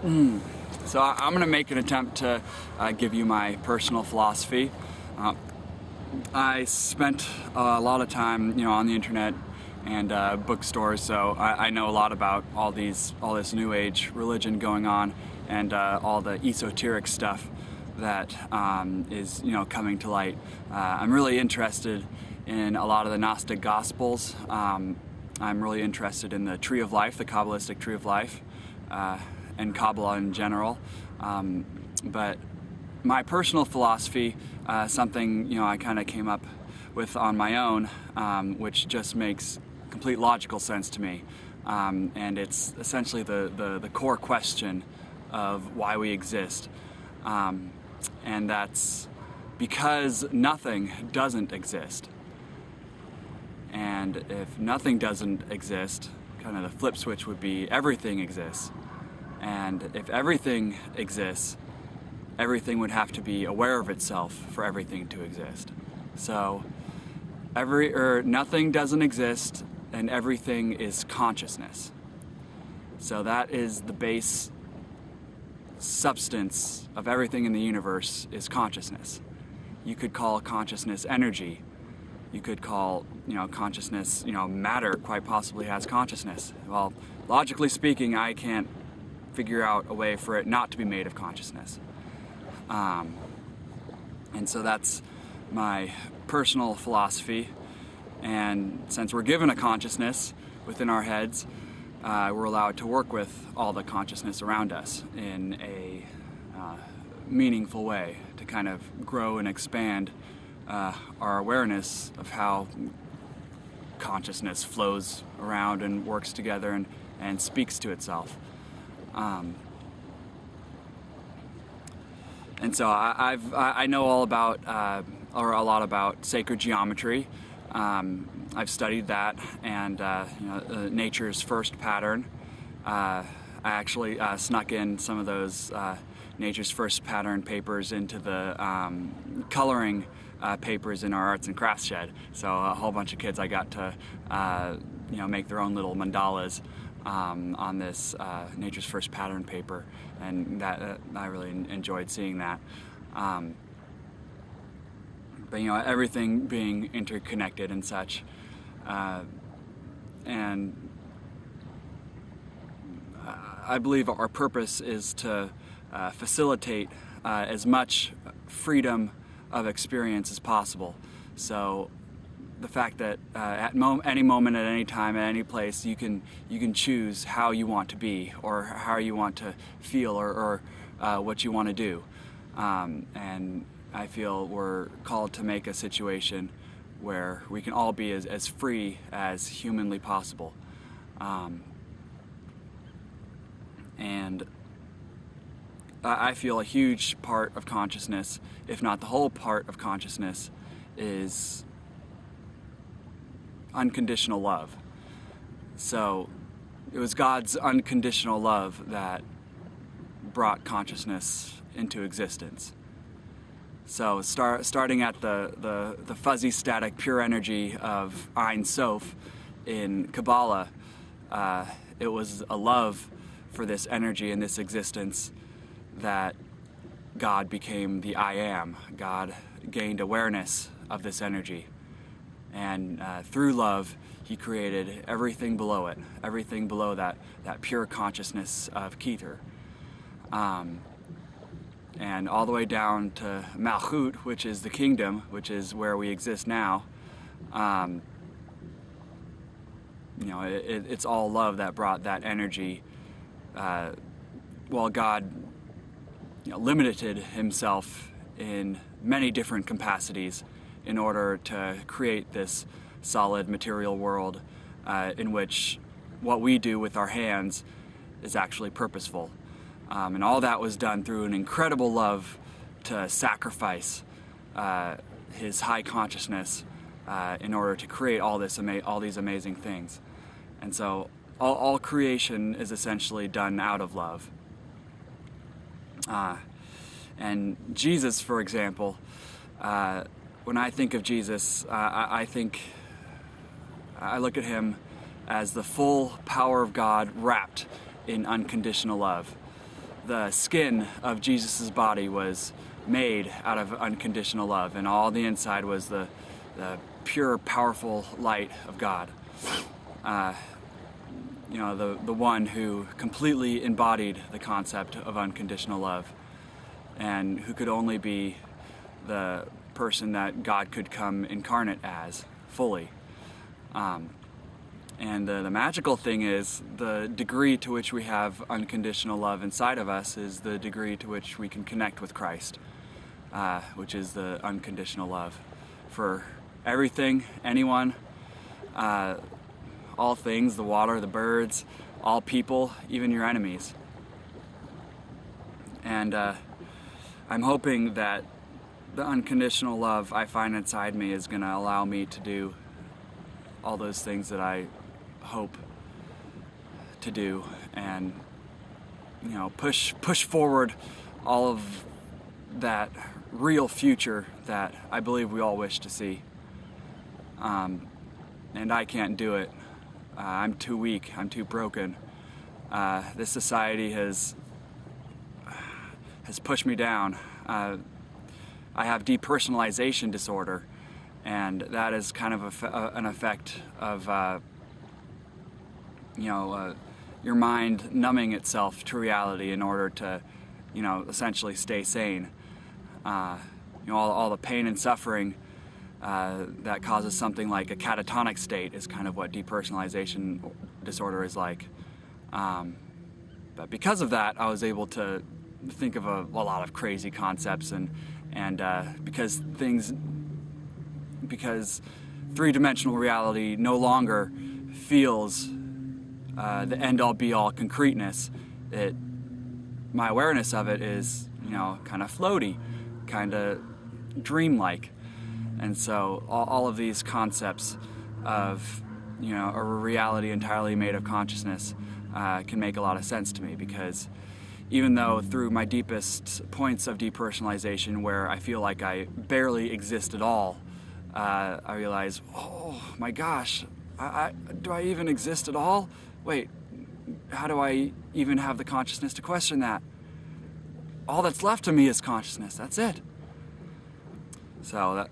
So I'm going to make an attempt to give you my personal philosophy. I spent a lot of time, on the internet and bookstores, so I know a lot about all this New Age religion going on and all the esoteric stuff that is, coming to light. I'm really interested in a lot of the Gnostic Gospels. I'm really interested in the Tree of Life, the Kabbalistic Tree of Life, and Kabbalah in general. But my personal philosophy, something I kind of came up with on my own, which just makes complete logical sense to me, and it's essentially the core question of why we exist, and that's because nothing doesn't exist. And if nothing doesn't exist, kind of the flip switch would be everything exists. And if everything exists, everything would have to be aware of itself for everything to exist. So nothing doesn't exist, and everything is consciousness. So that is the base substance of everything in the universe, is consciousness. You could call consciousness energy. You could call, consciousness, matter quite possibly has consciousness. Well, logically speaking, I can't figure out a way for it not to be made of consciousness. And so that's my personal philosophy. And since we're given a consciousness within our heads, we're allowed to work with all the consciousness around us in a meaningful way to kind of grow and expand our awareness of how consciousness flows around and works together and speaks to itself. And so I know all about, or a lot about sacred geometry. I've studied that, and nature's first pattern. I actually snuck in some of those nature's first pattern papers into the coloring papers in our arts and crafts shed. So a whole bunch of kids, I got to make their own little mandalas on this nature's first pattern paper, and that I really enjoyed seeing that. But everything being interconnected and such, and I believe our purpose is to facilitate as much freedom of experience as possible. So the fact that at any moment, at any time, at any place, you can choose how you want to be, or how you want to feel, or what you want to do. And I feel we're called to make a situation where we can all be as free as humanly possible. And I feel a huge part of consciousness, if not the whole part of consciousness, is unconditional love. So it was God's unconditional love that brought consciousness into existence. So starting at the fuzzy static pure energy of Ein Sof in Kabbalah, it was a love for this energy and this existence that God became the I Am. God gained awareness of this energy, and through love he created everything below it, everything below that pure consciousness of Keter. And all the way down to Malchut, which is the kingdom, which is where we exist now. It's all love that brought that energy. While God limited himself in many different capacities in order to create this solid material world in which what we do with our hands is actually purposeful. And all that was done through an incredible love to sacrifice his high consciousness in order to create all these amazing things. And so all creation is essentially done out of love. And Jesus, for example, when I think of Jesus, I look at him as the full power of God wrapped in unconditional love. the skin of Jesus' body was made out of unconditional love, and all the inside was the pure, powerful light of God. You know, the one who completely embodied the concept of unconditional love, and who could only be the person that God could come incarnate as, fully. And the magical thing is, the degree to which we have unconditional love inside of us is the degree to which we can connect with Christ, which is the unconditional love for everything, anyone, all things, the water, the birds, all people, even your enemies. And I'm hoping that the unconditional love I find inside me is going to allow me to do all those things that I hope to do, and, you know, push forward all of that real future that I believe we all wish to see. And I can't do it. I'm too weak. I'm too broken. This society has pushed me down. I have depersonalization disorder, and that is kind of an effect of your mind numbing itself to reality in order to, you know, essentially stay sane. All the pain and suffering that causes something like a catatonic state is kind of what depersonalization disorder is like. But because of that, I was able to think of a lot of crazy concepts, and because three-dimensional reality no longer feels the end-all be-all concreteness. My awareness of it is, you know, kind of floaty, kind of dreamlike. And so all of these concepts of, you know, a reality entirely made of consciousness can make a lot of sense to me, because even though through my deepest points of depersonalization, where I feel like I barely exist at all, I realize, oh my gosh, do I even exist at all? Wait, how do I even have the consciousness to question that? All that's left of me is consciousness. That's it. So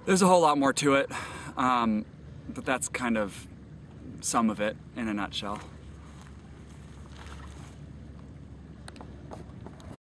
there's a whole lot more to it, but that's kind of some of it in a nutshell.